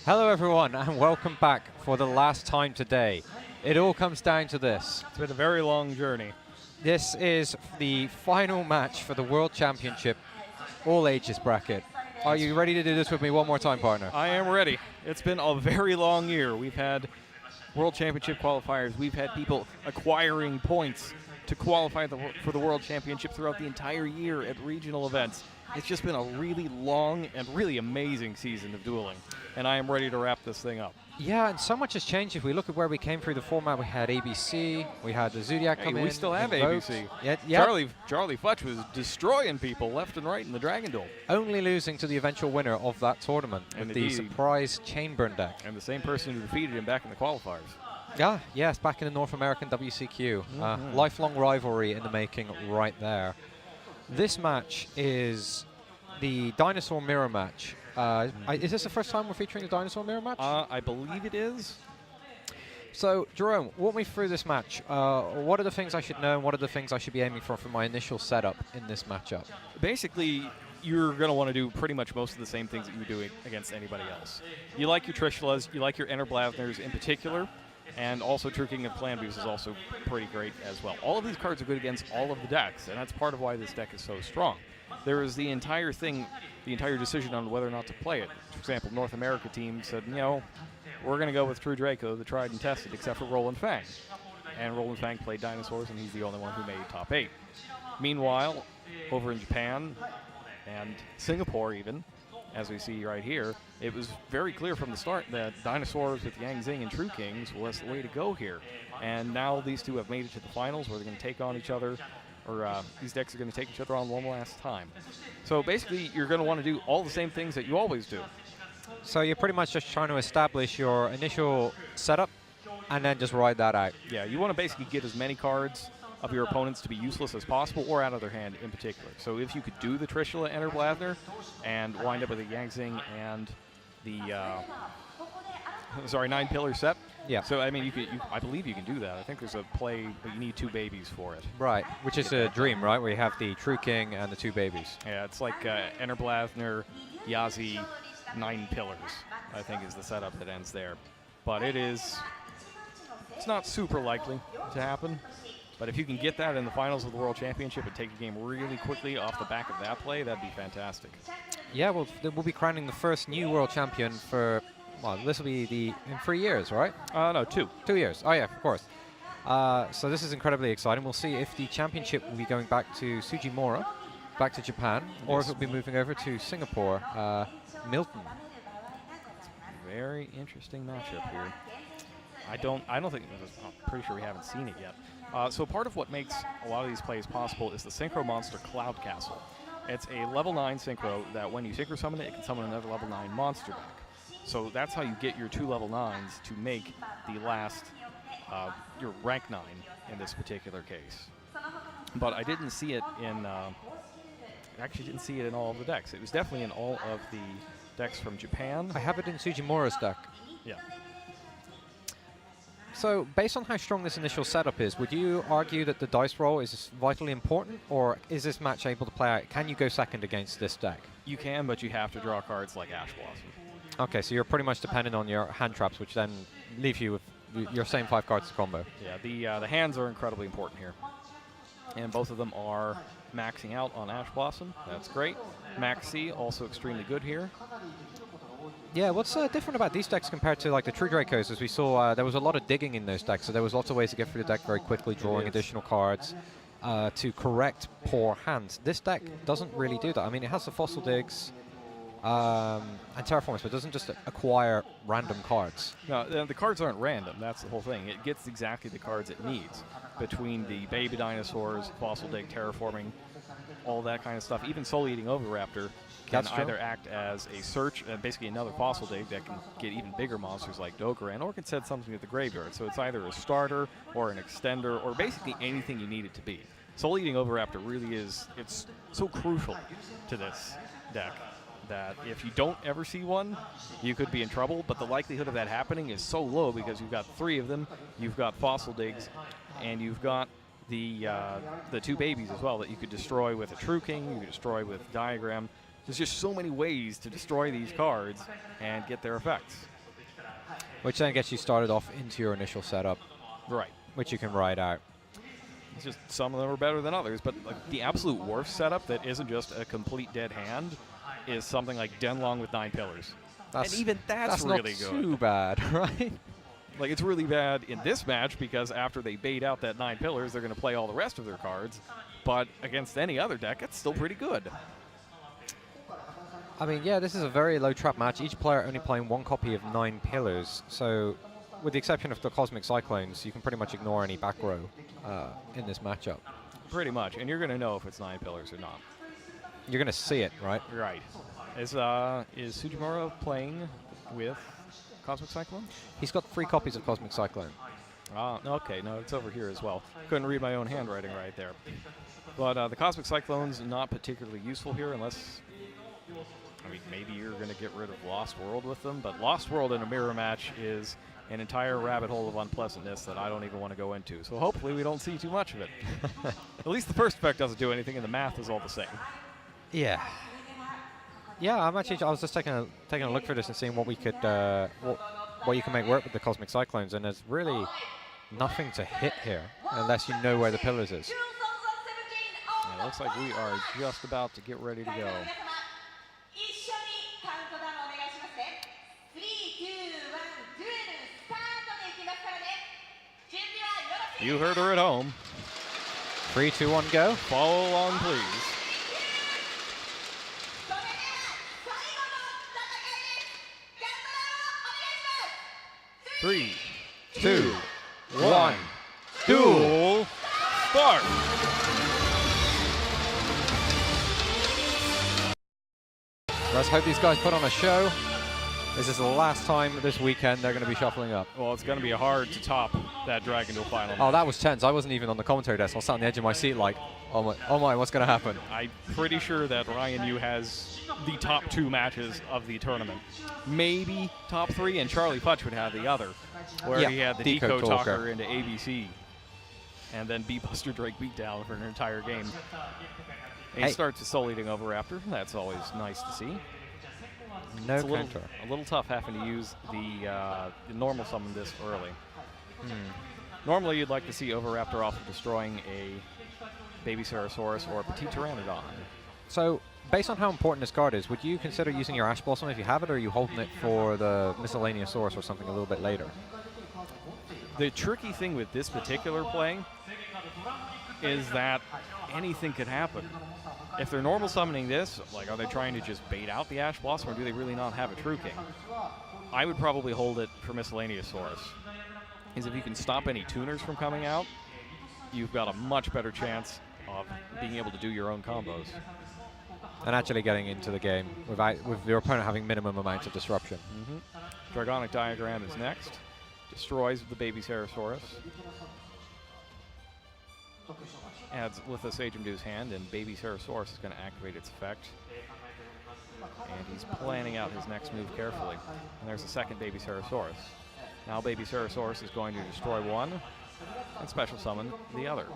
Hello everyone and welcome back for the last time today. It all comes down to this. It's been a very long journey. This is the final match for the World Championship all ages bracket. Are you ready to do this with me one more time, partner? I am ready. It's been a very long year. We've had World Championship qualifiers. We've had people acquiring points to qualify for the World Championship throughout the entire year at regional events. It's just been a really long and really amazing season of dueling, and I am ready to wrap this thing up. Yeah, and so much has changed. If we look at where we came through the format, we had ABC, we had the Zodiac come in. We still have Invoked. ABC. Yeah. Charlie Futch was destroying people left and right in the Dragon Duel. Only losing to the eventual winner of that tournament And with the surprise Chainburn deck. And the same person who defeated him back in the qualifiers. Yeah, yes, back in the North American WCQ. Lifelong rivalry in the making right there. This match is the Dinosaur Mirror match. Is this the first time we're featuring the Dinosaur Mirror match? I believe it is. So, Jerome, walk me through this match. What are the things I should know and what are the things I should be aiming for my initial setup in this matchup? Basically, you're going to want to do pretty much most of the same things that you do against anybody else. You like your Trishulas, you like your Enter Blathners in particular, and also True King of Clan Boost is also pretty great as well. All of these cards are good against all of the decks, and that's part of why this deck is so strong. There is the entire decision on whether or not to play it. For example, North America team said, you know, we're going to go with True Draco, the tried and tested, except for Roland Fang. And Roland Fang played Dinosaurs, and he's the only one who made top 8. Meanwhile, over in Japan and Singapore even, as we see right here, it was very clear from the start that Dinosaurs with Yang Zing and True Kings was the way to go here. And now these two have made it to the finals where they're going to take on each other, or these decks are going to take each other on one last time. So basically, you're going to want to do all the same things that you always do. So you're pretty much just trying to establish your initial setup and then just ride that out. Yeah, you want to basically get as many cards of your opponents to be useless as possible, or out of their hand in particular. So if you could do the Trishula Enter Blathner and wind up with a Yang Zing and the 9-pillar set. Yeah. So I mean, I believe you can do that. I think there's a play, but you need 2 babies for it. Right, which is a dream, right? Where you have the True King and the 2 babies. Yeah, it's like Enter Blathner, Yazi, 9 pillars, I think is the setup that ends there. But it's not super likely to happen. But if you can get that in the finals of the World Championship and take a game really quickly off the back of that play, that'd be fantastic. Yeah, well, we'll be crowning the first new World Champion for, well, this will be in 3 years, right? No, 2. 2 years. Oh, yeah, of course. So this is incredibly exciting. We'll see if the championship will be going back to Sujimura, back to Japan, or if it'll be moving over to Singapore, Milton. Very interesting matchup here. I don't think, I'm pretty sure we haven't seen it yet. So part of what makes a lot of these plays possible is the Synchro Monster Cloud Castle. It's a level 9 Synchro that when you Synchro summon it, it can summon another level 9 monster back. So that's how you get your 2 level 9s to make the last, your rank 9 in this particular case. But I didn't see it in, actually didn't see it in all of the decks. It was definitely in all of the decks from Japan. I have it in Sujimura's deck. Yeah. So, based on how strong this initial setup is, would you argue that the dice roll is vitally important, or is this match able to play out? Can you go second against this deck? You can, but you have to draw cards like Ash Blossom. Okay, so you're pretty much dependent on your hand traps, which then leave you with your same 5 cards to combo. Yeah, the hands are incredibly important here. And both of them are maxing out on Ash Blossom. That's great. Max C, also extremely good here. Yeah, what's different about these decks compared to like the True Dracos? As we saw, there was a lot of digging in those decks, so there was lots of ways to get through the deck very quickly, drawing additional cards to correct poor hands. This deck doesn't really do that. I mean, it has the Fossil Digs and Terraformers, but it doesn't just acquire random cards. No, the cards aren't random. That's the whole thing. It gets exactly the cards it needs between the baby dinosaurs, Fossil Dig, Terraforming, all that kind of stuff. Even Soul Eating Oviraptor can either act as a search, basically another Fossil Dig that can get even bigger monsters like Dogoran, or can send something to the graveyard. So it's either a starter or an extender or basically anything you need it to be. Soul Eating Oviraptor really is, it's so crucial to this deck that if you don't ever see one, you could be in trouble, but the likelihood of that happening is so low because you've got 3 of them, you've got Fossil Digs, and you've got the 2 babies as well that you could destroy with a True King, you could destroy with Diagram. There's just so many ways to destroy these cards and get their effects. Which then gets you started off into your initial setup, Right. which you can ride out. It's just some of them are better than others, but like the absolute worst setup that isn't just a complete dead hand is something like Denlong with 9 pillars. And even that's really not good. too bad, right? Like, it's really bad in this match because after they bait out that 9 pillars, they're going to play all the rest of their cards. But against any other deck, it's still pretty good. I mean, yeah, this is a very low trap match. Each player only playing 1 copy of 9 pillars. So, with the exception of the Cosmic Cyclones, you can pretty much ignore any back row in this matchup. Pretty much. And you're going to know if it's 9 pillars or not. You're going to see it, right? Right. Is Sujimura playing with Cosmic Cyclone? He's got 3 copies of Cosmic Cyclone. Okay. No, it's over here as well. Couldn't read my own handwriting right there. But the Cosmic Cyclone's not particularly useful here unless... I mean, maybe you're going to get rid of Lost World with them, but Lost World in a mirror match is an entire rabbit hole of unpleasantness that I don't even want to go into. So hopefully we don't see too much of it. At least the first effect doesn't do anything, and the math is all the same. Yeah. Yeah, I was just taking a look for this and seeing what we could, what you can make work with the Cosmic Cyclones, and there's really nothing to hit here unless you know where the pillars is. Yeah, it looks like we are just about to get ready to go. You heard her at home. 3, 2, 1, go. Follow along, please. Three, 2, 1, duel, start. Let's hope these guys put on a show. This is the last time this weekend they're going to be shuffling up. Well, it's going to be hard to top that Dragon Duel final. Oh, that was tense. I wasn't even on the commentary desk. I was sat on the edge of my seat like, oh my, what's going to happen? I'm pretty sure that Ryan Yu has the top 2 matches of the tournament. Maybe top 3, and Charlie Futch would have the other, where he had the Deco Talker into ABC, and then B Buster Drake beatdown for an entire game. And he starts his Soul Eating Overraptor. That's always nice to see. No it's counter. A little tough having to use the normal summon this early. Normally, you'd like to see Overraptor off of destroying a Baby Sarasaurus or a Petite Pteranodon. So, based on how important this card is, would you consider using your Ash Blossom if you have it, or are you holding it for the Miscellaneous Source or something a little bit later? The tricky thing with this particular play is that anything could happen. If they're normal summoning this, like, are they trying to just bait out the Ash Blossom, or do they really not have a True King? I would probably hold it for Miscellaneous Source. Because if you can stop any tuners from coming out, you've got a much better chance of being able to do your own combos. And actually getting into the game with your opponent having minimum amounts of disruption. Dragonic Diagram is next. Destroys the Baby Sarasaurus. Adds Lithos Agent to his hand, and Baby Sarasaurus is going to activate its effect. And he's planning out his next move carefully. And there's a second Baby Sarasaurus. Now Baby Sarasaurus is going to destroy one and special summon the other.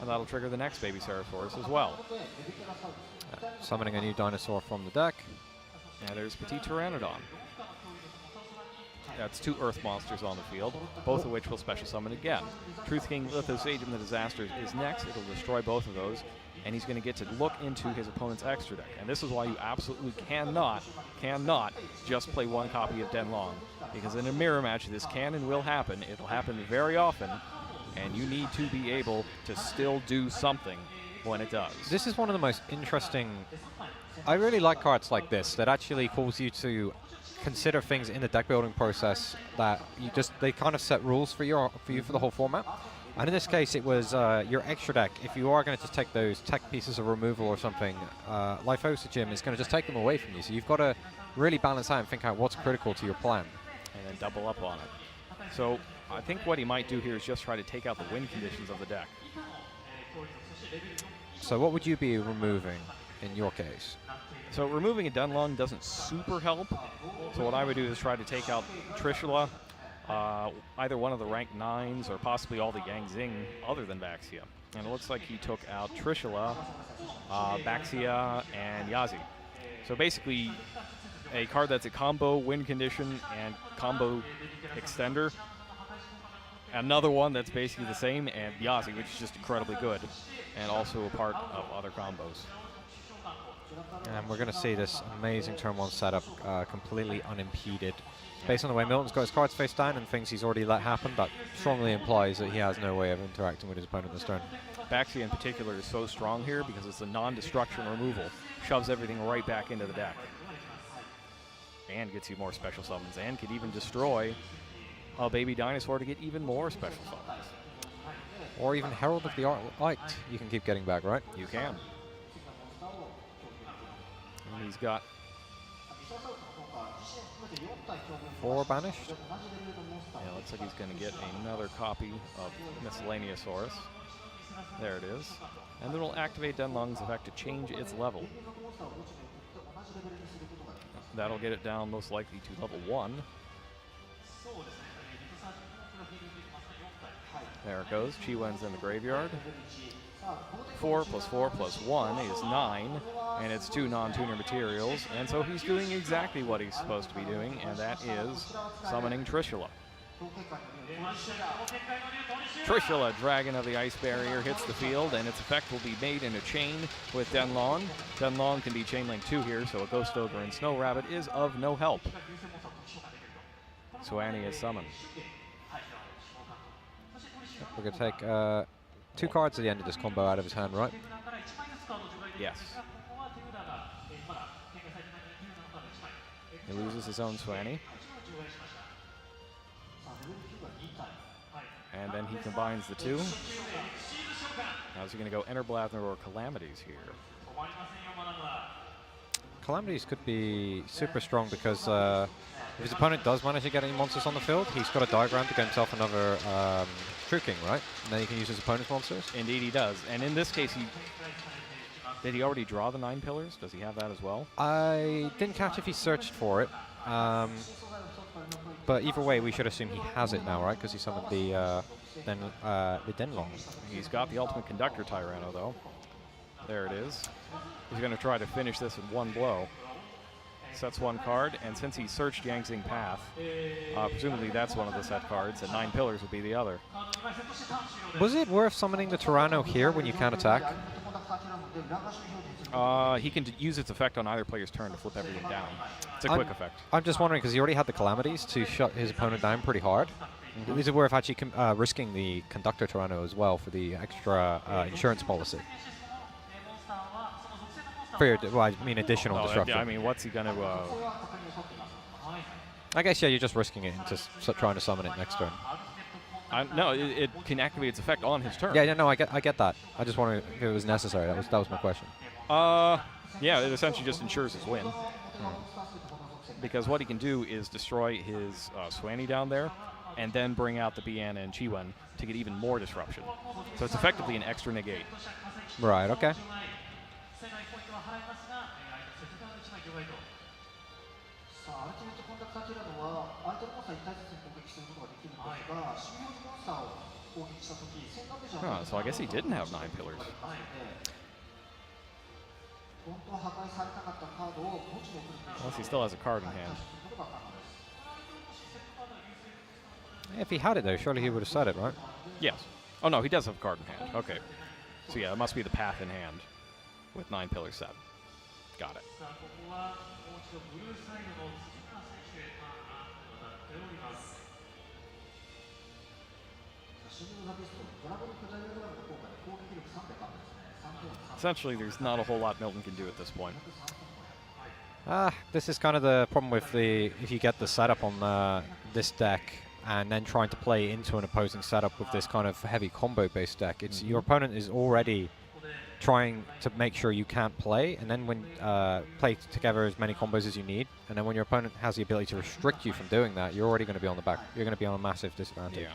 And that'll trigger the next Baby Sarasaurus as well. Summoning a new dinosaur from the deck. And there's Petite Pteranodon. That's 2 Earth monsters on the field, both of which will special summon again. Truth King Lithos Agent the Disaster is next. It'll destroy both of those, and he's going to get to look into his opponent's extra deck. And this is why you absolutely cannot just play 1 copy of Denlong, because in a mirror match, this can and will happen. It'll happen very often, and you need to be able to still do something when it does. This is one of the most interesting... I really like cards like this that actually cause you to consider things in the deck building process that they kind of set rules for you for the whole format. And in this case, it was your extra deck. If you are going to just take those tech pieces of removal or something, Lyphosa Gym is going to just take them away from you. So you've got to really balance out and think out what's critical to your plan. And then double up on it. So I think what he might do here is just try to take out the win conditions of the deck. So what would you be removing in your case? So removing a Dunlong doesn't super help. So what I would do is try to take out Trishula, either one of the rank 9s or possibly all the Yang Zing other than Baxia. And it looks like he took out Trishula, Baxia, and Yazi. So basically, a card that's a combo win condition and combo extender. Another one that's basically the same, and Yasi, which is just incredibly good, and also a part of other combos. And we're going to see this amazing turn 1 setup completely unimpeded. Based on the way Milton's got his cards face down and things he's already let happen, that strongly implies that he has no way of interacting with his opponent this turn. Baxi in particular is so strong here because it's a non-destruction removal. Shoves everything right back into the deck. And gets you more special summons, and could even destroy a baby dinosaur to get even more special summons. Or even Herald of the Light you can keep getting back, right? You can. And he's got 4 banished. Yeah, looks like he's going to get another copy of Miscellaneousaurus. There it is. And then we'll activate Denlong's effect to change its level. That'll get it down most likely to level 1. There it goes. Chi-Wen's in the graveyard. 4 + 4 + 1 is 9, and it's 2 non-tuner materials, and so he's doing exactly what he's supposed to be doing, and that is summoning Trishula. Trishula, Dragon of the Ice Barrier, hits the field, and its effect will be made in a chain with Denlong. Denlong can be chain link 2 here, so a Ghost Ogre and Snow Rabbit is of no help. So Annie is summoned. We're going to take 2 cards at the end of this combo out of his hand, right? Yes. He loses his own Swanny. And then he combines the 2. Now is he going to go Enterblathner or Calamities here? Calamities could be super strong because if his opponent does manage to get any monsters on the field, he's got a diagram to get himself another True King, right? And then he can use his opponent's monsters. Indeed he does. And in this case, did he already draw the 9 pillars? Does he have that as well? I didn't catch if he searched for it. But either way, we should assume he has it now, right? Because he summoned the Denlong. He's got the Ultimate Conductor Tyranno, though. There it is. He's going to try to finish this in one blow. Sets 1 card, and since he searched Yangtzing Path, presumably that's one of the set cards, and 9 pillars would be the other. Was it worth summoning the Tyranno here when you can't attack? He can use its effect on either player's turn to flip everything down. It's a quick effect. I'm just wondering, because he already had the Calamities to shut his opponent down pretty hard. Is it worth actually risking the Conductor Tyranno as well for the extra insurance policy? For your, well, I mean additional disruption. I mean, what's he going to... I guess, yeah, you're just risking it and just trying to summon it next turn. No, it can activate its effect on his turn. Yeah, no, I get that. I just wondered if it was necessary. That was my question. Yeah, it essentially just ensures his win. Because what he can do is destroy his Swanny down there, and then bring out the Bian and Chi-Wen to get even more disruption. So it's effectively an extra negate. Right, okay. So I guess he didn't have 9 pillars. Unless he still has a card in hand. If he had it, though, surely he would have said it, right? Yes. Oh, no, he does have a card in hand. Okay. So, yeah, it must be the path in hand with 9 pillars set. Got it. Essentially, there's not a whole lot Milton can do at this point. This is kind of the problem with if you get the setup on this deck and then trying to play into an opposing setup with this kind of heavy combo-based deck. It's your opponent is already trying to make sure you can't play, and then when play together as many combos as you need, and then when your opponent has the ability to restrict you from doing that, you're already going to be on the back. You're going to be on a massive disadvantage. Yeah.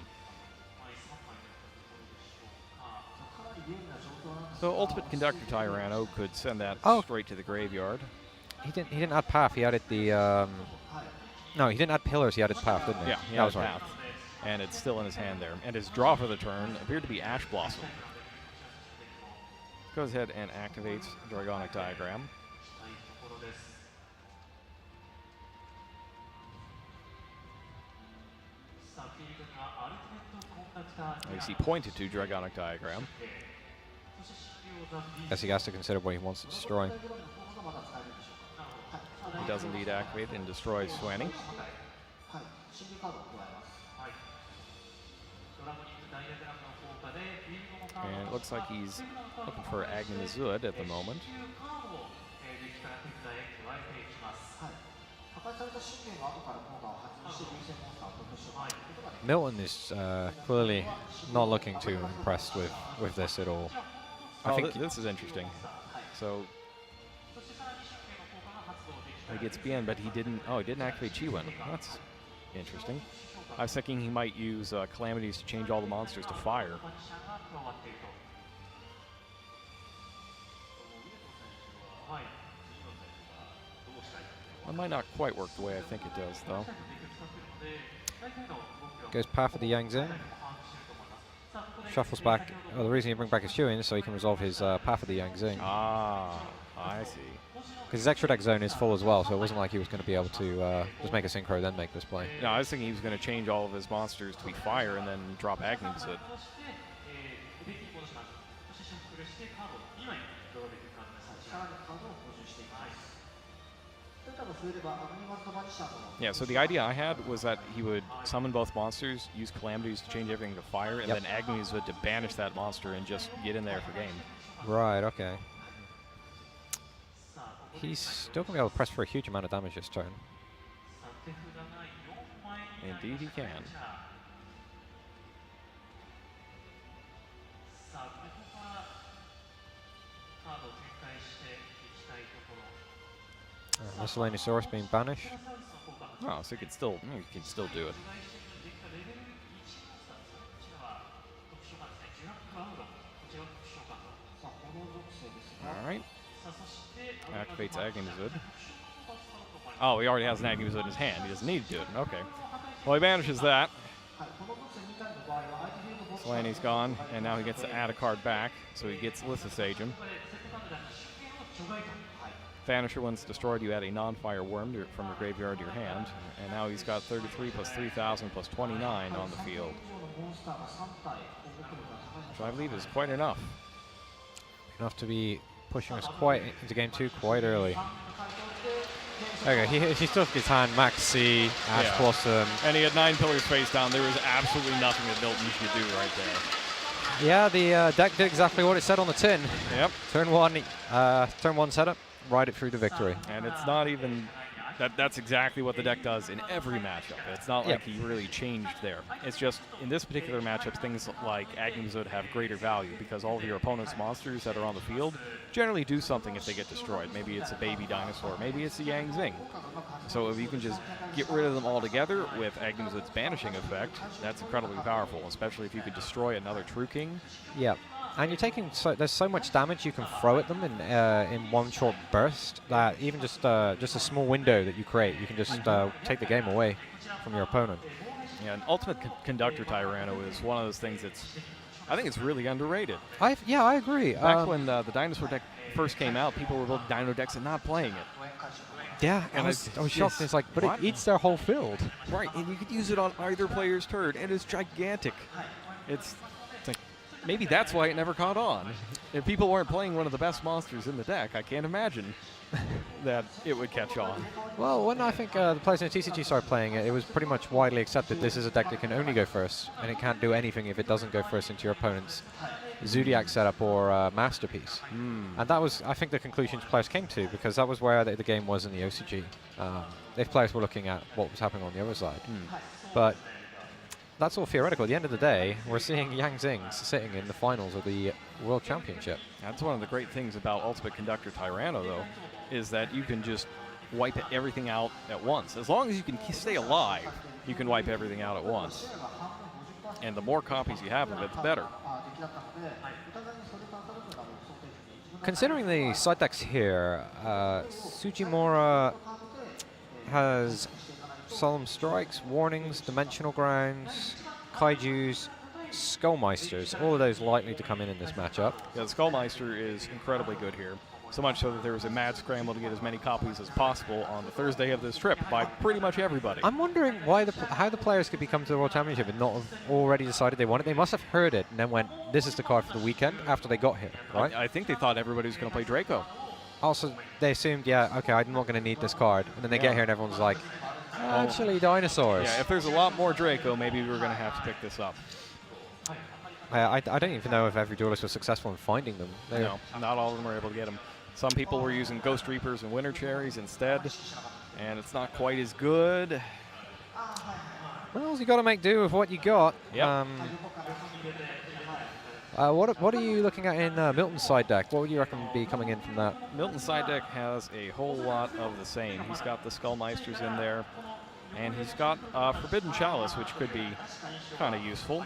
So Ultimate Conductor Tyranno could send that straight to the graveyard. He didn't add path. He added the no, he didn't add pillars. He added path, didn't he? Yeah, he added path, and it's still in his hand there. And his draw for the turn appeared to be Ash Blossom. Goes ahead and activates Dragonic Diagram. You see pointed to Dragonic Diagram. Guess he has to consider what he wants to destroy. He does indeed activate and destroy Swanny. And it looks like he's looking for Agnemazud at the moment. Milton is clearly not looking too impressed with this at all. I think this is interesting. So he gets Bien, but he didn't. Oh, he didn't activate Chiwen. That's interesting. I was thinking he might use Calamities to change all the monsters to fire. That might not quite work the way I think it does, though. goes Path of the Yangzing. Shuffles back. Well, the reason he brings back his Shuin is so he can resolve his Path of the Yangzing. Ah, I see. Because his extra deck zone is full as well, so it wasn't like he was going to be able to just make a synchro then make this play. No, I was thinking he was going to change all of his monsters to be fire and then drop Agnemazud. Yeah, so the idea I had was that he would summon both monsters, use Calamities to change everything to fire, and then Agnemazud to banish that monster and just get in there for game. Right, okay. He's still going to be able to press for a huge amount of damage this turn. Indeed he can. Miscellaneousaurus being banished. Oh, so he can still do it. All right. Activates Agnemazud. Oh, he already has an Agnemazud in his hand. He doesn't need to do it. Okay. Well, he banishes that. Slaney's gone, and now he gets to add a card back, so he gets Lithosagem. Vanisher, once destroyed, you add a non-fire worm from your graveyard to your hand, and now he's got 33 plus 3,000 plus 29 on the field, which I believe is quite enough. Enough to be pushing us quite into game 2 quite early. Okay, he still has his hand, Max C, Ash Blossom. And he had 9 pillars face down. There was absolutely nothing that Milton could do right there. Yeah, the deck did exactly what it said on the tin. Yep. Turn one setup, ride it through to victory. And it's not even that's exactly what the deck does in every matchup. It's not like he really changed there. It's just in this particular matchup, things like Agnemazud have greater value because all of your opponent's monsters that are on the field generally do something if they get destroyed. Maybe it's a baby dinosaur, maybe it's a Yangzing. So if you can just get rid of them all together with Agnemazud's banishing effect, that's incredibly powerful, especially if you could destroy another True King. Yeah. And you're taking there's so much damage you can throw at them in one short burst that even just a small window that you create, you can just take the game away from your opponent. Yeah, an Ultimate Conductor Tyranno is one of those things I think it's really underrated. I agree. Back when the dinosaur deck first came out, people were building dino decks and not playing it. Yeah, and I was shocked. It's like, but it eats their whole field. Right, and you could use it on either player's turn, and it's gigantic. It's like, maybe that's why it never caught on. If people weren't playing one of the best monsters in the deck, I can't imagine that it would catch on. Well, when I think the players in the TCG started playing it, it was pretty much widely accepted this is a deck that can only go first, and it can't do anything if it doesn't go first into your opponent's Zodiac setup or Masterpiece. And that was, I think, the conclusions players came to, because that was where the game was in the OCG. If players were looking at what was happening on the other side. But that's all theoretical. At the end of the day, we're seeing Yangzing sitting in the finals of the World Championship. That's one of the great things about Ultimate Conductor Tyranno, though, is that you can just wipe everything out at once. As long as you can stay alive, you can wipe everything out at once. And the more copies you have of it, the better. Considering the side decks here, Tsujimura has Solemn Strikes, Warnings, Dimensional Grounds, Kaijus, Skullmeisters, all of those likely to come in this matchup. Yeah, the Skullmeister is incredibly good here. So much so that there was a mad scramble to get as many copies as possible on the Thursday of this trip by pretty much everybody. I'm wondering why how the players could become to the World Championship and not have already decided they want it. They must have heard it and then went, this is the card for the weekend after they got here, right? I think they thought everybody was going to play Draco. Also, they assumed, yeah, okay, I'm not going to need this card. And then they get here and everyone's like, actually, dinosaurs. Yeah, if there's a lot more Draco, maybe we're going to have to pick this up. I don't even know if every duelist was successful in finding them. No, not all of them were able to get them. Some people were using Ghost Reapers and Winter Cherries instead, and it's not quite as good. Well, you got to make do with what you got. Yep. What are you looking at in Milton's side deck? What would you reckon be coming in from that? Milton's side deck has a whole lot of the same. He's got the Skullmeisters in there, and he's got Forbidden Chalice, which could be kind of useful.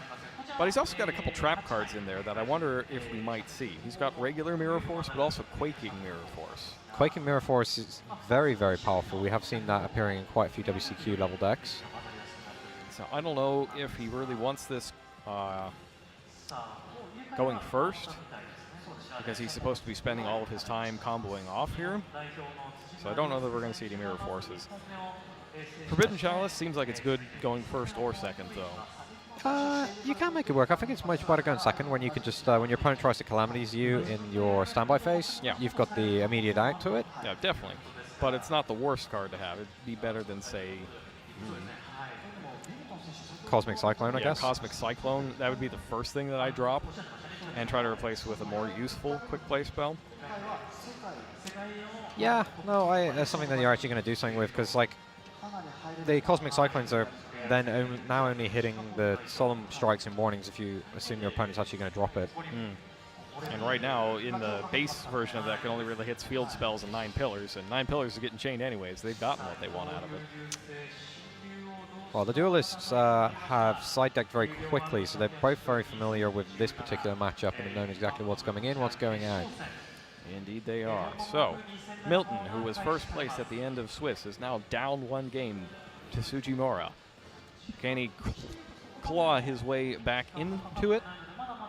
But he's also got a couple trap cards in there that I wonder if we might see. He's got regular Mirror Force, but also Quaking Mirror Force. Quaking Mirror Force is very, very powerful. We have seen that appearing in quite a few WCQ level decks. So I don't know if he really wants this going first, because he's supposed to be spending all of his time comboing off here. So I don't know that we're going to see any Mirror Forces. Forbidden Chalice seems like it's good going first or second, though. You can make it work. I think it's much better going second when you can just, when your opponent tries to calamities you in your standby phase, you've got the immediate out to it. Yeah, definitely. But it's not the worst card to have. It'd be better than, say, Cosmic Cyclone, I guess. Cosmic Cyclone. That would be the first thing that I drop and try to replace with a more useful quick play spell. Yeah, no, that's something that you're actually going to do something with, because like the Cosmic Cyclones are then now only hitting the Solemn Strikes and Warnings if you assume your opponent's actually going to drop it. And right now, in the base version of that, it only really hits field spells and 9 pillars, and 9 pillars are getting chained anyways. They've gotten what they want out of it. Well, the duelists have side decked very quickly, so they're both very familiar with this particular matchup and have known exactly what's coming in, what's going out. Indeed they are. So, Milton, who was first place at the end of Swiss, is now down 1 game to Sujimura. Can he claw his way back into it,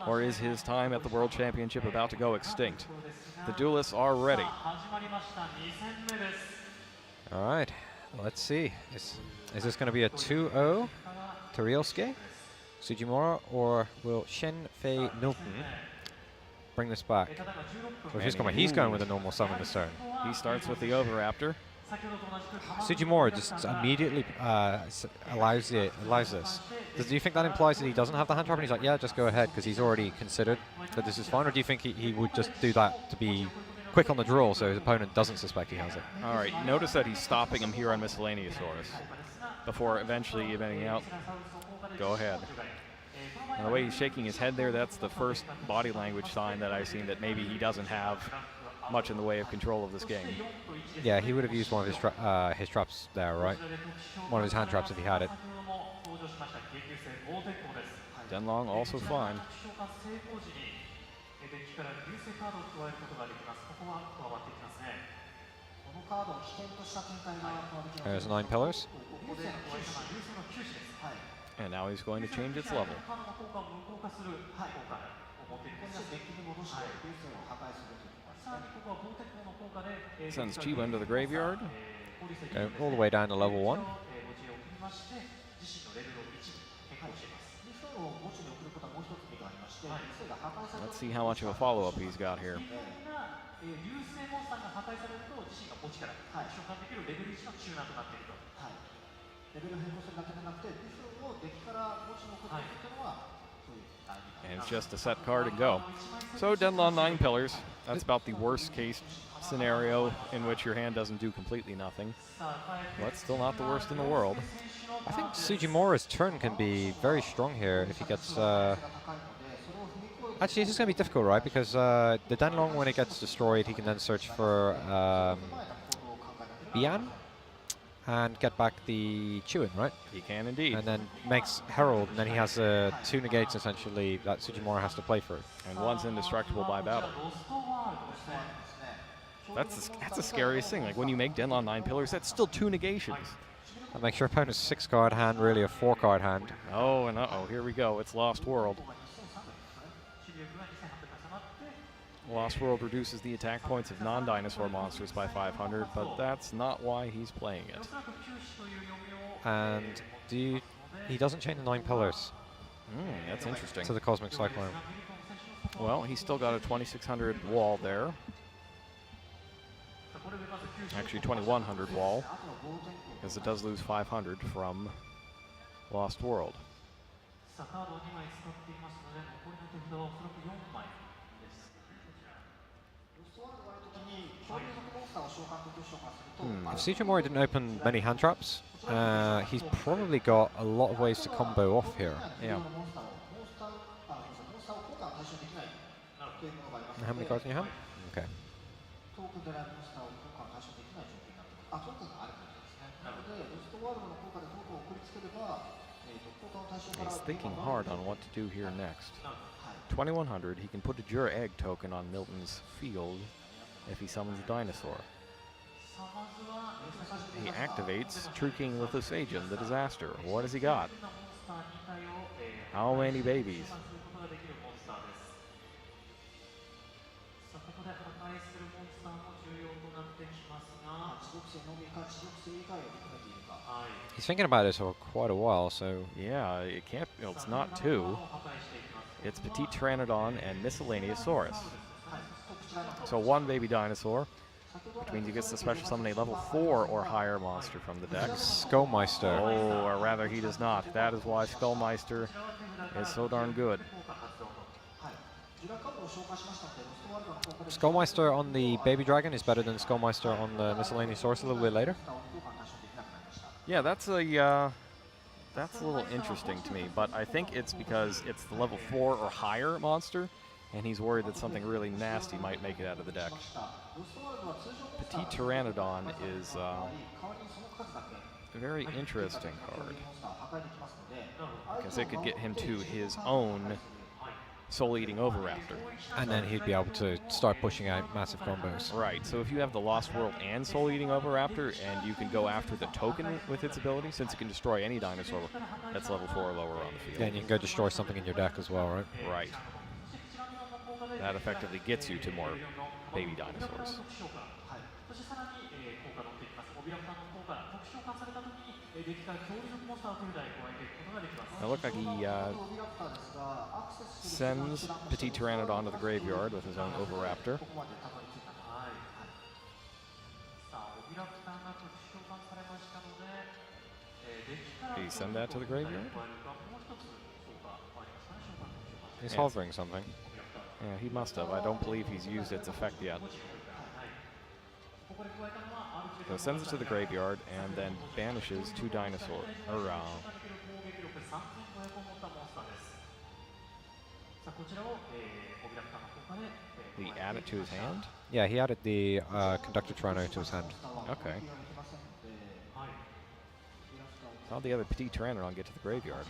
or is his time at the World Championship about to go extinct? The duelists are ready. All right, let's see. Is this going to be a 2-0 to Ryosuke, Sujimura, or will Shenfei Milton bring this back? Well, he's going with a normal summon this turn. He starts with the Overraptor. Sujimura just immediately allows this. Do you think that implies that he doesn't have the hand trap and he's like, yeah, just go ahead because he's already considered that this is fine? Or do you think he would just do that to be quick on the draw so his opponent doesn't suspect he has it? All right, notice that he's stopping him here on Miscellaneousaurus before eventually eventing out. Go ahead. And the way he's shaking his head there, that's the first body language sign that I've seen that maybe he doesn't have much in the way of control of this game. Yeah, he would have used one of his traps there, right? One of his hand traps if he had it. Denlong also fine. There's 9 pillars. And now he's going to change its level. Sends Chiba into the graveyard. All the way down to level 1. Let's see how much of a follow-up he's got here. And it's just a set card and go. So Denlong 9 pillars. That's about the worst case scenario in which your hand doesn't do completely nothing. But still not the worst in the world. I think Sujimura's turn can be very strong here if he gets... Actually, this is going to be difficult, right? Because the Denlong, when it gets destroyed, he can then search for Bian and get back the Chuin, right? He can indeed. And then makes Herald, and then he has 2 negates, essentially, that Sujimura has to play for. And one's indestructible by battle. That's the scariest thing. Like, when you make Denlong 9 pillars, that's still 2 negations. That makes your opponent's 6-card hand really a 4-card hand. Oh, and here we go. It's Lost World. Lost World reduces the attack points of non-dinosaur monsters by 500, but that's not why he's playing it. And he doesn't chain the 9 pillars That's interesting. to the Cosmic Cyclone. Well, he's still got a 2600 wall there. Actually, 2100 wall, because it does lose 500 from Lost World. If Sujimori didn't open many hand traps, he's probably got a lot of ways to combo off here. Yeah. How many cards in your hand? Okay. He's thinking hard on what to do here next. 2100, he can put a Jura Egg token on Milton's field if he summons a dinosaur. He activates True King Lithosagian, the disaster. What has he got? How many babies? He's thinking about this for quite a while, so... Yeah, it can't... Well, it's not 2. It's Petite Pteranodon and Miscellaneousaurus. So 1 baby dinosaur, which means he gets to special summon a level 4 or higher monster from the deck. Skullmeister. Oh, or rather he does not. That is why Skullmeister is so darn good. Skullmeister on the Baby Dragon is better than Skullmeister on the Miscellaneousaurus a little bit later. Yeah, that's a little interesting to me, but I think it's because it's the level 4 or higher monster, and he's worried that something really nasty might make it out of the deck. Petite Pteranodon is a very interesting card, because it could get him to his own Soul-Eating Oviraptor. And then he'd be able to start pushing out massive combos. Right, so if you have the Lost World and Soul-Eating Oviraptor, and you can go after the token with its ability, since it can destroy any dinosaur that's level 4 or lower on the field. Yeah, and you can go destroy something in your deck as well, right? Right. That effectively gets you to more baby dinosaurs. It looked like he sends Petite Pteranodon to the graveyard with his own Oviraptor. Did he send that to the graveyard? He's hovering something. Yeah, he must have. I don't believe he's used its effect yet. So sends it to the graveyard and then banishes 2 dinosaurs. Did he add it to his hand? Yeah, he added the Conductor Tyranno to his hand. Okay. How'd the other Petite Pteranodon get to the graveyard?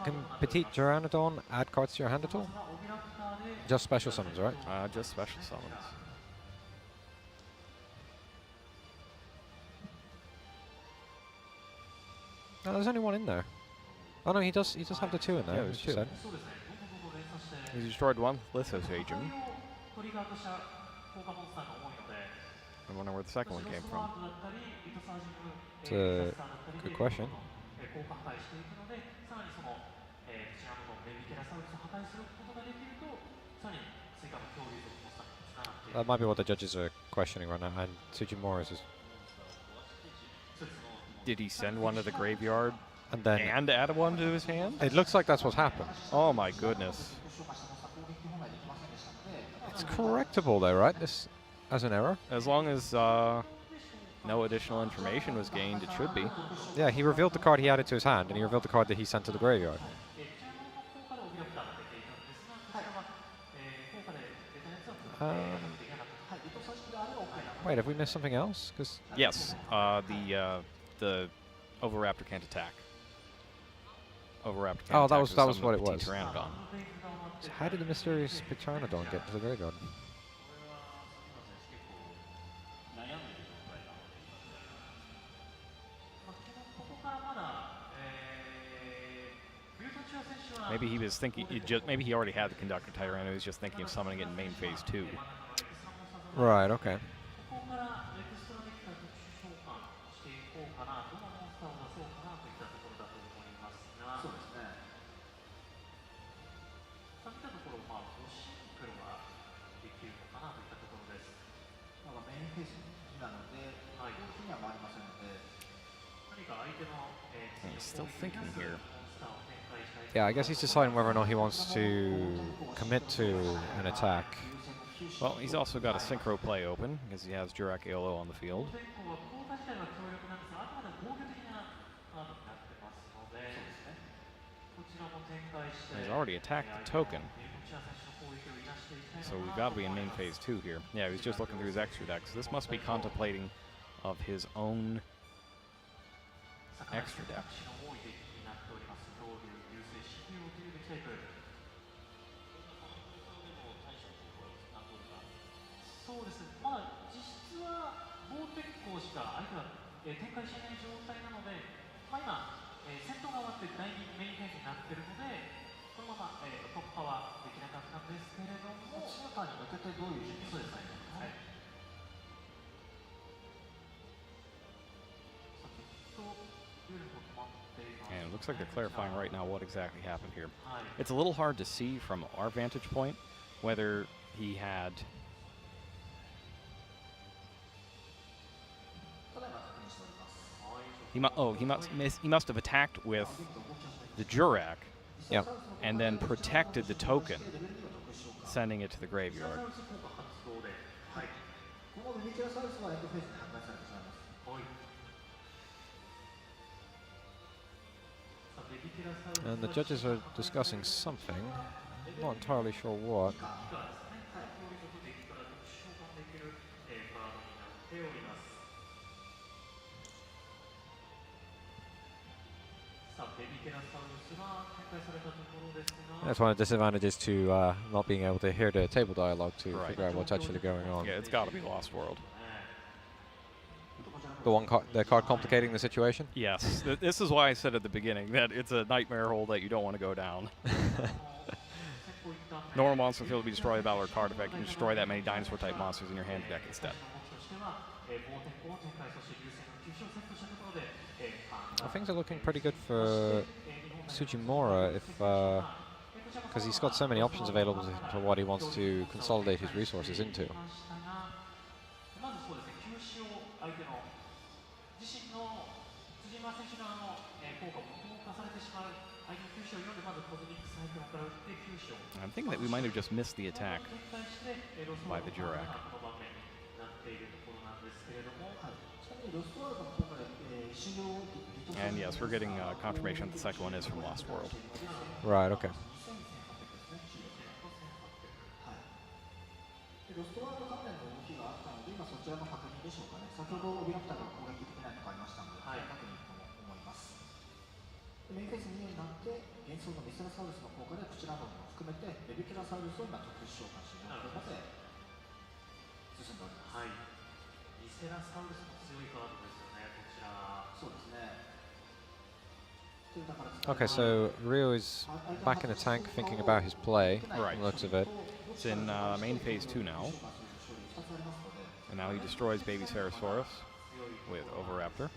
Can Petite Pteranodon add cards to your hand at all? Just special summons, right? Just special summons. No, there's only 1 in there. Oh no, he does have the 2 in there. Yeah, there's 2. He's destroyed 1 Lithosagian. I wonder where the second one came from. It's a good question. That might be what the judges are questioning right now, and Sujimori is... Did he send 1 to the graveyard And then... and add 1 to his hand? It looks like that's what's happened. Oh my goodness. It's correctable though, right? This as an error? As long as no additional information was gained, it should be. Yeah, he revealed the card he added to his hand, and he revealed the card that he sent to the graveyard. Wait, have we missed something else? Because Yes, the Oviraptor can't attack. Oviraptor can't Oh, attack. that was what it was. Pteranodon. so how did the mysterious Pteranodon get to the graveyard? Maybe he was thinking, maybe he already had the Conductor Tyrant. He was just thinking of summoning it in main phase 2. Right, okay. He's still thinking here. Yeah, I guess he's deciding whether or not he wants to commit to an attack. Well, he's also got a synchro play open because he has Jurak Aolo on the field. He's already attacked the token. So we've got to be in main phase 2 here. Yeah, he's just looking through his extra deck. So this must be contemplating of his own extra deck. And it looks like they're clarifying right now what exactly happened here. It's a little hard to see from our vantage point whether he had he must have attacked with the Jurak, Yeah. and then protected the token, sending it to the graveyard. And the judges are discussing something. Not entirely sure what. That's one of the disadvantages to not being able to hear the table dialogue to figure out what's actually going on. Yeah, it's got to be Lost World. The card complicating the situation? Yes, this is why I said at the beginning that it's a nightmare hole that you don't want to go down. Normal monster field will be destroyed by battle or card effect. You can destroy that many dinosaur-type monsters in your hand deck instead. Well, things are looking pretty good for Tsujimura because he's got so many options available to what he wants to consolidate his resources into. I'm thinking that we might have just missed the attack by the Jurak. And yes, we're getting confirmation that the second one is from Lost World. Right, okay. Okay, so Ryo is back in the tank thinking about his play, right. From the looks of it. It's in main phase 2 now. And now he destroys Baby Sarasaurus with Oviraptor.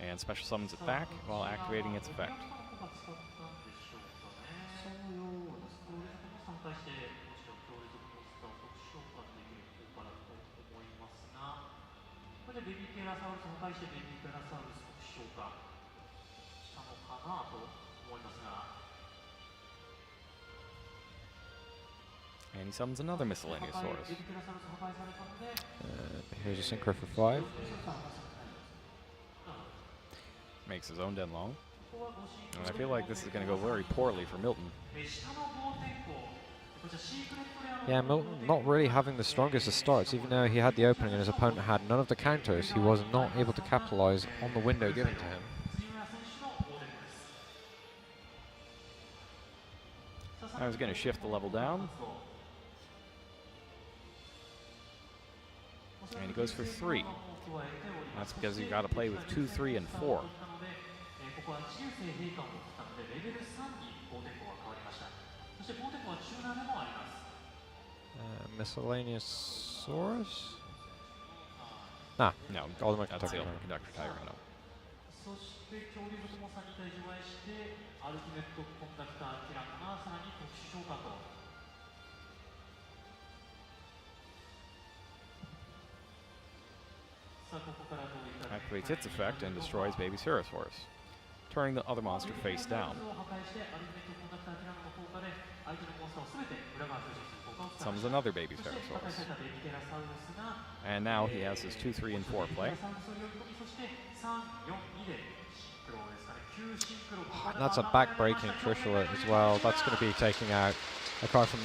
And special summons it back while activating its effect. And he summons another miscellaneous Saurus. Here's a synchro for 5. Makes his own Denlong. And I feel like this is going to go very poorly for Milton. Yeah, Milton not really having the strongest of starts, even though he had the opening and his opponent had none of the counters. He was not able to capitalize on the window given to him. I was going to shift the level down. And he goes for 3. That's because you got to play with 2, 3, and 4. Miscellaneous Saurus? Nah, No, Ultimate that's the Conductor. Ultimate Conductor Tyranno. Activates its effect and destroys baby Ceratosaurus, turning the other monster face down. Summons another baby Ceratosaurus. And now he has his 2, 3, and 4 play. That's a back-breaking Trishula as well. That's going to be taking out a card from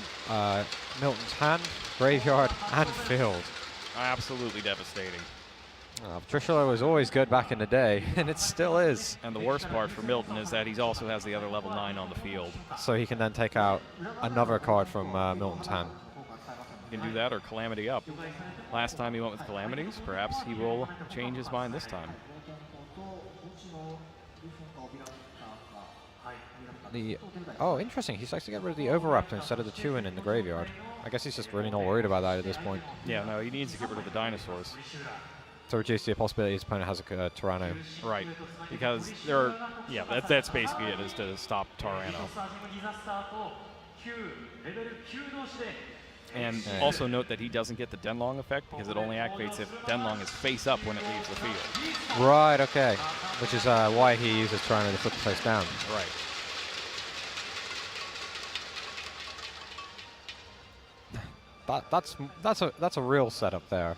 Milton's hand, graveyard, and field. Absolutely devastating. Trishula was always good back in the day, and it still is. And the worst part for Milton is that he also has the other level 9 on the field. So he can then take out another card from Milton's hand. He can do that or Calamity up. Last time he went with Calamities. Perhaps he will change his mind this time. Oh, interesting. He's actually get rid of the Overraptor instead of the Chewin in the graveyard. I guess he's just really not worried about that at this point. Yeah, no, he needs to get rid of the dinosaurs. To reduce the possibility his opponent has a Tyranno. Right, because there are, yeah, that's basically it, is to stop Tyranno. And also note that he doesn't get the Denlong effect because it only activates if Denlong is face up when it leaves the field. Right, okay. Which is why he uses Tyranno to flip the face down. Right. That's a real setup there.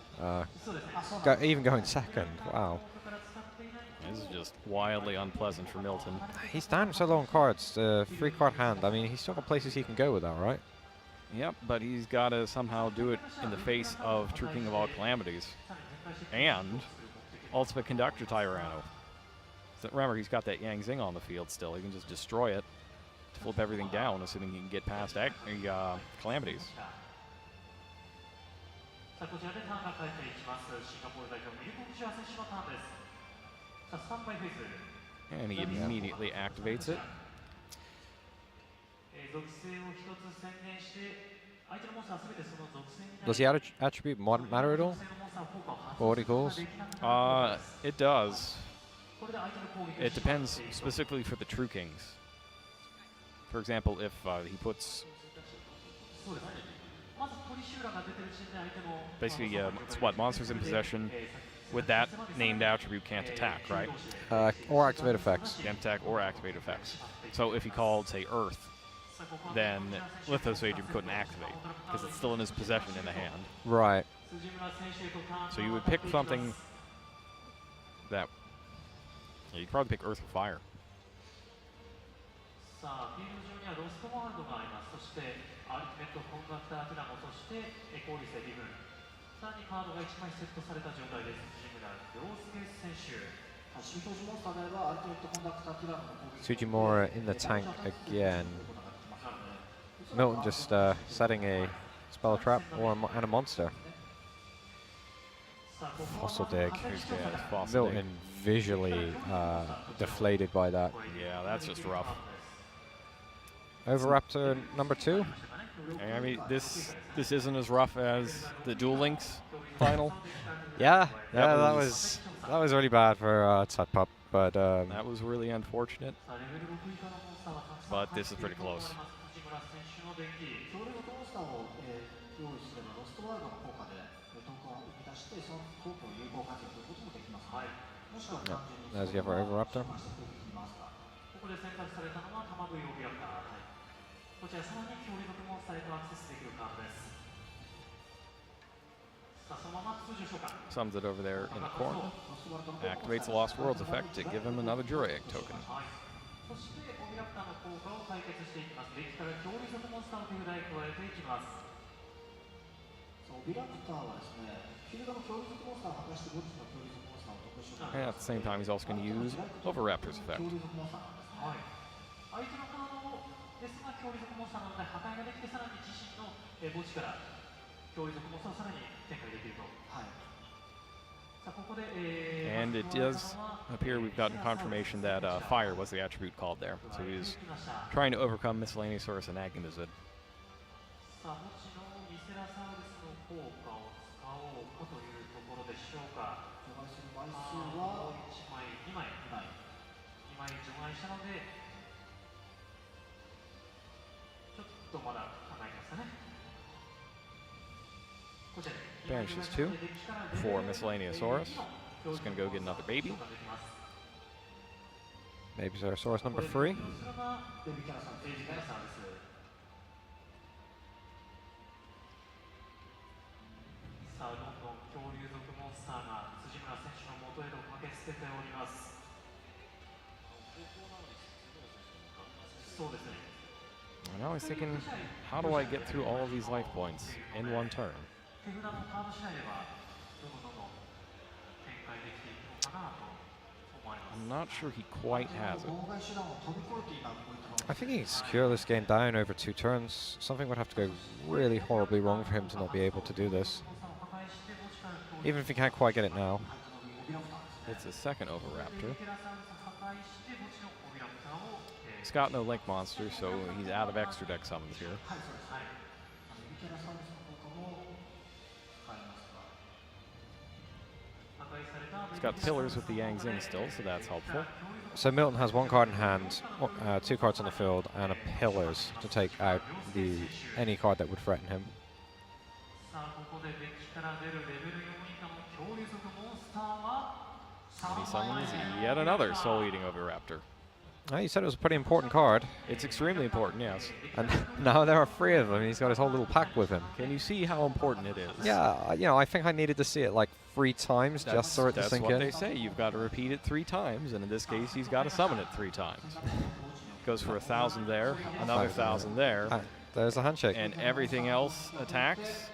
Even going second, wow. This is just wildly unpleasant for Milton. He's down so low on cards, 3-card hand. I mean, he's still got places he can go with that, right? Yep, but he's got to somehow do it in the face of True King of all Calamities and Ultimate Conductor Tyranno. So remember, he's got that Yang Zing on the field still. He can just destroy it to flip everything down, assuming he can get past Calamities. And he immediately activates it. Does the attribute matter at all? For what he calls? It does. It depends specifically for the True Kings. For example, if he puts... Basically, it's what? Monsters in possession with that named attribute can't attack, right? Or activate effects. Can't attack or activate effects. So if he called, say, Earth, then Lithosagium couldn't activate because it's still in his possession in the hand. Right. So you would pick something that... Yeah, you'd probably pick Earth or Fire. Sujimura in the tank again. Milton just setting a spell trap or and a monster. Fossil Dig. Milton visually deflated by that. Yeah, that's just rough. Overraptor number 2. I mean, this isn't as rough as the Duel Links final. Yeah, that was really bad for Tut Pup, but that was really unfortunate. But this is pretty close. Yeah, there's the other Overraptor. Summons it over there in the corner. Activates the Lost Worlds effect to give him another Juraic token. And at the same time, he's also going to use Overraptor's effect. And it does appear we've gotten confirmation that fire was the attribute called there. So he was trying to overcome Miscellaneousaurus and Agnamazid. Banishes 2 for Miscellaneousaurus. Just going to go get another baby. Maybe Zerasaurus number 3. And now he's thinking, how do I get through all of these life points in one turn? I'm not sure he quite has it. I think he can secure this game down over 2 turns. Something would have to go really horribly wrong for him to not be able to do this. Even if he can't quite get it now. It's a second Oviraptor. He's got no Link monster, so he's out of extra deck summons here. He's got Pillars with the Yang Zing still, so that's helpful. So Milton has 1 card in hand, 2 cards on the field, and a Pillars to take out any card that would threaten him. And he summons yet another Soul Eating Oviraptor. You said it was a pretty important card. It's extremely important, yes. And now there are 3 of them. He's got his whole little pack with him. Can you see how important it is? Yeah, you know, I think I needed to see it like 3 times just for it to sink in. That's what they say. You've got to repeat it 3 times, and in this case, he's got to summon it 3 times. Goes for 1,000 there, another 1,000 there. There's a handshake. And everything else attacks.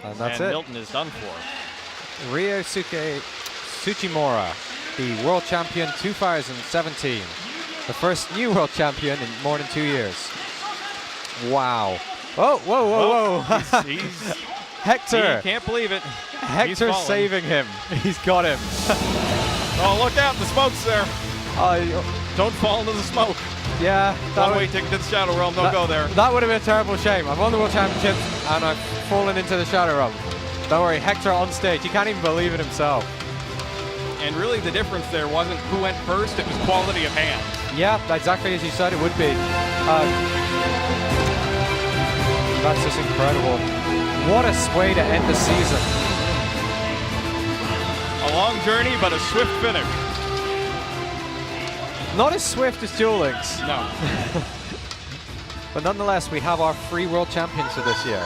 And that's it. Milton is done for. Ryosuke Tsuchimura, the world champion 2017. The first new world champion in more than 2 years. Wow. Oh, whoa, whoa, whoa. He's Hector. He can't believe it. Hector's saving him. He's got him. Oh, look out. The smoke's there. Don't fall into the smoke. Yeah. One-way ticket to the Shadow Realm. Don't go there. That would have been a terrible shame. I've won the world championship and I've fallen into the Shadow Realm. Don't worry, Hector on stage. He can't even believe it himself. And really the difference there wasn't who went first, it was quality of hand. Yeah, exactly as you said it would be. That's just incredible. What a way to end the season. A long journey, but a swift finish. Not as swift as Duel Links. No. But nonetheless, we have our 3 world champions for this year.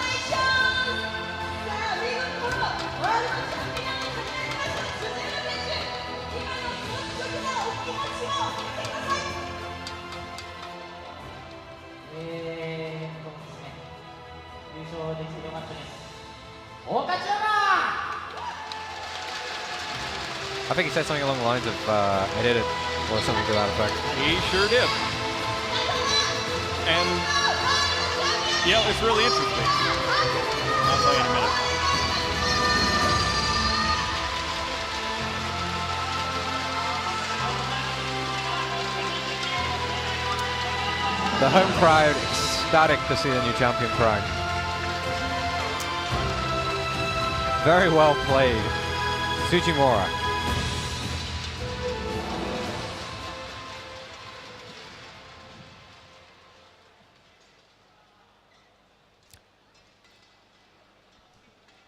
I think he said something along the lines of, I did it, or something to that effect. He sure did. And, yeah, it's really interesting. I'll tell you in a minute. The home crowd ecstatic to see the new champion crown. Very well played, Tsuchimura.